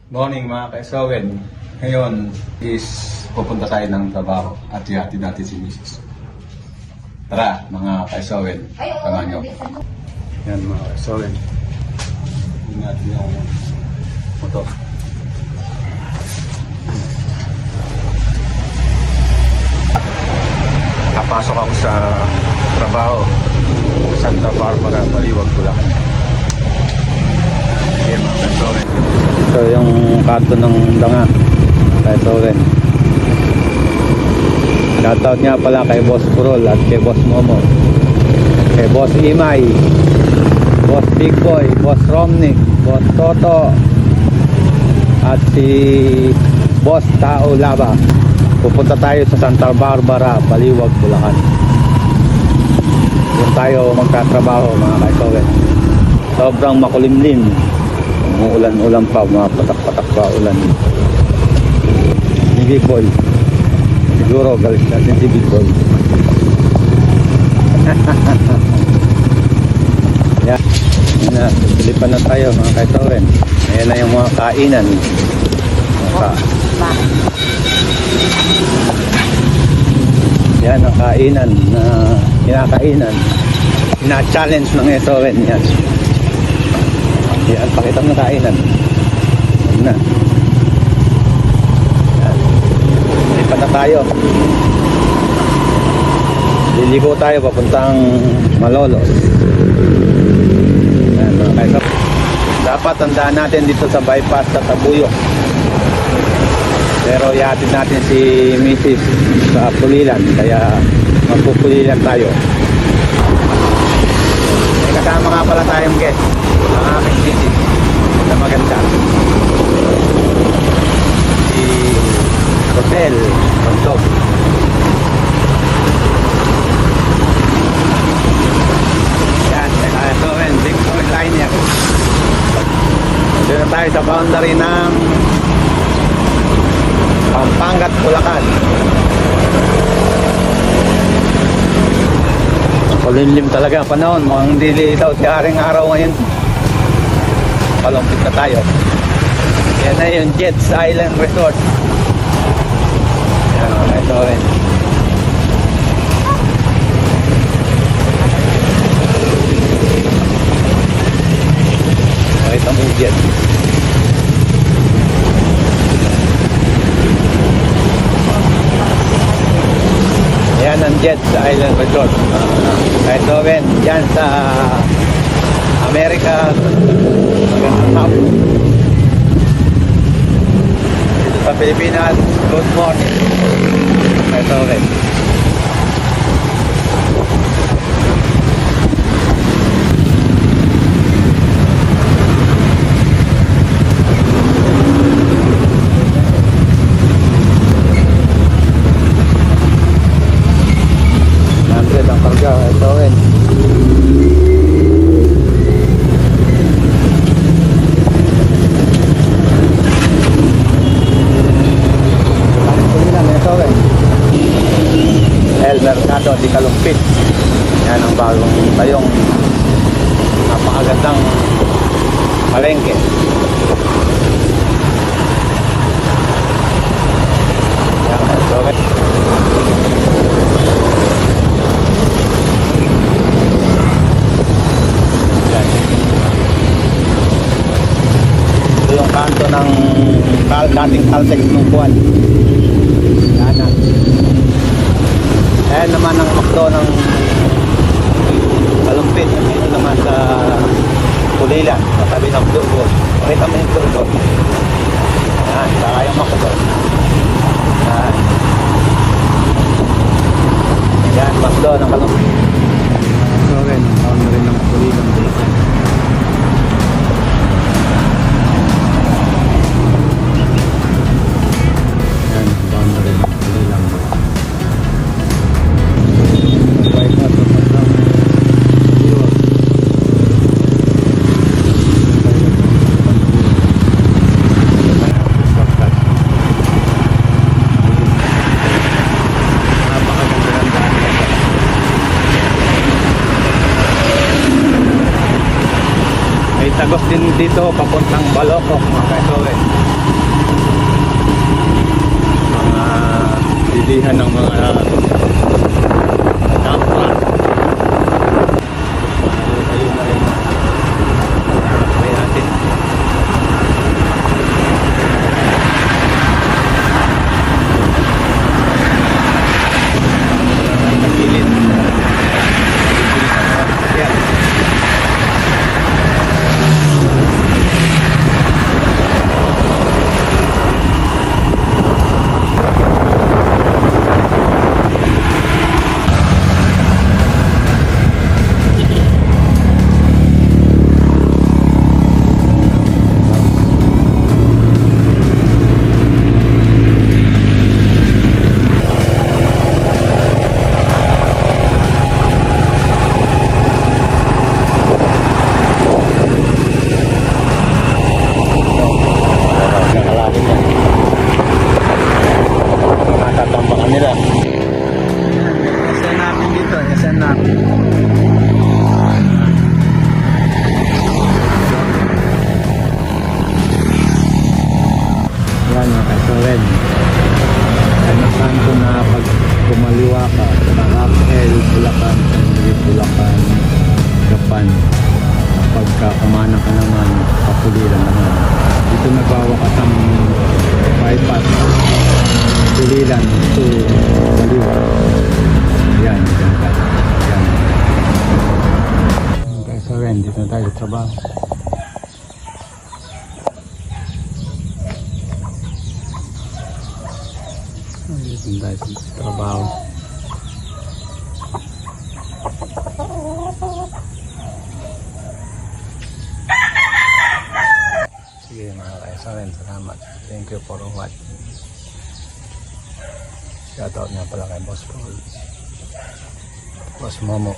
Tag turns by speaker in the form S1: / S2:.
S1: Morning mga kaisawen. Ngayon is pupunta tayo ng trabaho at ihatid natin si Mrs. Tara mga kaisawen, samahan niyo. Yan mga kaisawen. Hindi natin yung motor. Napasok ako sa trabaho sa Santa Barbara, Baliwag, Bulacan. Yan mga kaisawen. Ito yung kanto ng danga kay Soren. Shoutout nga pala kay Boss Purol at kay Boss Momo, kay Boss Imay, Boss Big Boy, Boss Romnick, Boss Toto at si Boss Tao Laba. Pupunta tayo sa Santa Barbara, Baliwag, Bulacan. Doon tayo magtatrabaho mga kaisowen. Sobrang makulimlim, umuulan-ulan pa, mga patak-patak pa ulan. Si Big Boy, siguro galit natin si Big Boy. Yan, silipan na tayo mga kaisowen. Ayan na yung mga kainan. Yan ang kainan na kinakainan, na-challenge ng kaisowen. Yan. Yan, pakita mo na kainan. Yan na. Yan. Lipat na tayo. Liligo tayo papuntang Malolos. Yan, mga kaiso. Dapat tandaan natin dito sa bypass sa Tabuyok. Pero ihatid natin si Mrs. sa Pulilan, kaya magpupulilan tayo. May kasama nga pala tayong guest, ang aking Mrs. na maganda, si Hotel Bantog. Yan, so big boy liner. Dito na tayo sa boundary ng Pampangat, Bulacan. Kulimlim talaga ang panahon. Mukhang dili daw si haring araw ngayon. Palumpit na tayo. Yan na yung Jets Island Resort. Yan o, ito rin. Makita mo yung jet. Yan ang Jets Island Resort. Ito rin, yan sa America. Magandang hapon. Dito sa Pilipinas, good morning. Ito rin. Ang karga, ito rin. El Mercado di Kalumpit. Yan ang bagong tayong napakagandang palengke. Yan, ito rin. Ito yung kanto ng dating Caltex nung buwan. Yan na. Ayan naman ang makdo ng Kalumpit. Dito naman sa Pulilan, sa tabi ng Durgon. Pakita mo yung Durgon. Yan, saka yung makdo. Yan. Yan, makdo ng Kalumpit. So rin, taon na rin ng Pulilan. Tagos din dito papuntang Balocos mga kaisowen. isa ng mga dump truck. Ayun na rin. Try natin. Nagilid. Yan. Nakalapit yan. Matatambakan nila. Yan, namin dito. SN namin. Yan mga kaisoren. Kanakan ko na pag kumaliwa ka sa Rapel, Bulacan, Bulacan, Gapan. Pagka kumana ka naman, Kapuliran naman. Dito nagwawakas ang bypass. Pulilan to Baliwa. Yan, yan ka. Yan. Okay, so rin, dito na tayo sa trabaho. Dito na tayo sa trabaho. Sige mga kaisarin, salamat. Thank you for watching. Shoutout nga pala kay Boss Paul, Boss Momo.